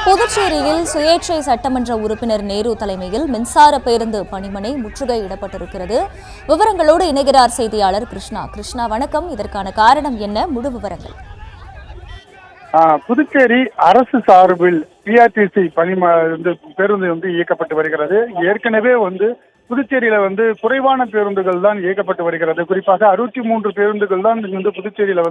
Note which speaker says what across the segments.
Speaker 1: புதுச்சேரியில் சுயேட்சை சட்டமன்ற உறுப்பினர் நேரு தலைமையில் மின்சார பேருந்து பணிமனை முற்றுகையிடப்பட்டிருக்கிறது. விவரங்களோடு இணைகிறார் செய்தியாளர் கிருஷ்ணா. கிருஷ்ணா, வணக்கம். இதற்கான காரணம் என்ன? முழு விவரங்கள்.
Speaker 2: புதுச்சேரி அரசு சார்பில் பிஆர்டிசி பேருந்து இயக்கப்பட்டு வருகிறது. ஏற்கனவே புதுச்சேரியில குறைவான பேருந்துகள் தான் இயக்கப்பட்டு வருகிறது. குறிப்பாக 63 பேருந்துகள் தான் புதுச்சேரியில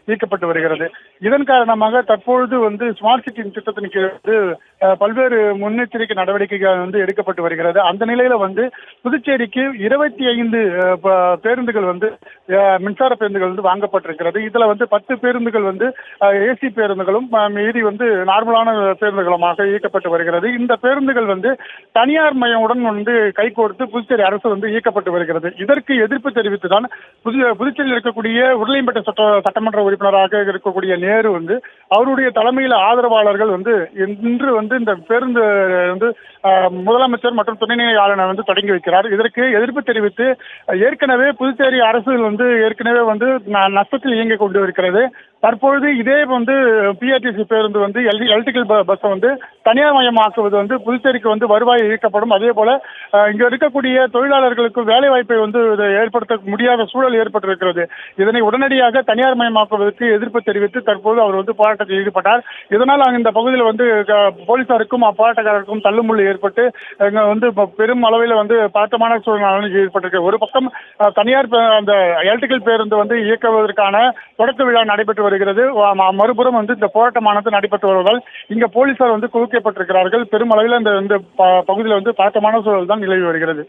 Speaker 2: இயக்கப்பட்டு வருகிறது. இதன் காரணமாக தற்பொழுது ஸ்மார்ட் சிட்டி திட்டத்தின் கீழ் பல்வேறு முன்னெச்சரிக்கை நடவடிக்கைகள் எடுக்கப்பட்டு வருகிறது. அந்த நிலையில புதுச்சேரிக்கு 25 பேருந்துகள் மின்சார பேருந்துகள் வாங்கப்பட்டிருக்கிறது. இதுல 10 பேருந்துகள் ஏசி பேருந்துகளும் மீதி நார்மலான பேருந்துகளுமாக இயக்கப்பட்டு வருகிறது. இந்த பேருந்துகள் தனியார் மயமுடன் கைகோர்த்து புதுச்சேரி அரசு இயக்கப்பட்டு வருகிறது. இதற்கு எதிர்ப்பு தெரிவித்துதான் புதுச்சேரியில் இருக்கக்கூடிய உருளையம்பேட்டை சட்டமன்ற உறுப்பினராக இருக்கக்கூடிய நேரு அவருடைய தலைமையில் ஆதரவாளர்கள் இன்று இந்த பேருந்து முதலமைச்சர் மற்றும் துணைநிலை ஆளுநர் தொடங்கி வைக்கிறார். இதற்கு எதிர்ப்பு தெரிவித்து ஏற்கனவே புதுச்சேரி அரசு ஏற்கனவே நஷ்டத்தில் இயங்கிக் கொண்டு இருக்கிறது. தற்பொழுது இதே பிஆர்டிசி பேருந்து எலக்ட்ரிக்கல் பஸ் தனியார் மயமாக்குவது புதுச்சேரிக்கு வருவாய் இயக்கப்படும். அதே போல இங்க இருக்கக்கூடிய தொழிலாளர்களுக்கு வேலை வாய்ப்பை ஏற்படுத்த முடியாத சூழல் ஏற்பட்டிருக்கிறது. இதனை உடனடியாக தனியார் மயமாக்குவதற்கு எதிர்ப்பு தெரிவித்து தற்போது அவர் போராட்டத்தில் ஈடுபட்டார். இதனால் இந்த பகுதியில் போலீசாருக்கும் அப்போராட்டக்காரருக்கும் தள்ளுமுள்ளு ஏற்பட்டு பெரும் அளவில் பதட்டமான சூழ்நிலை ஏற்பட்டிருக்கு. ஒரு பக்கம் தனியார் அந்த எலக்ட்ரிக்கல் பேருந்து இயக்குவதற்கான தொடக்க விழா நடைபெற்று வருகிறது. மறுபுறம் இந்த போராட்டமானது நடைபெற்று வருவதால் இங்க போலீசார் குவிக்கப்பட்டிருக்கிறார்கள். பெரும் அளவில் இந்த பகுதியில் பதட்டமான சூழல் தான் நிலவி வருகிறது.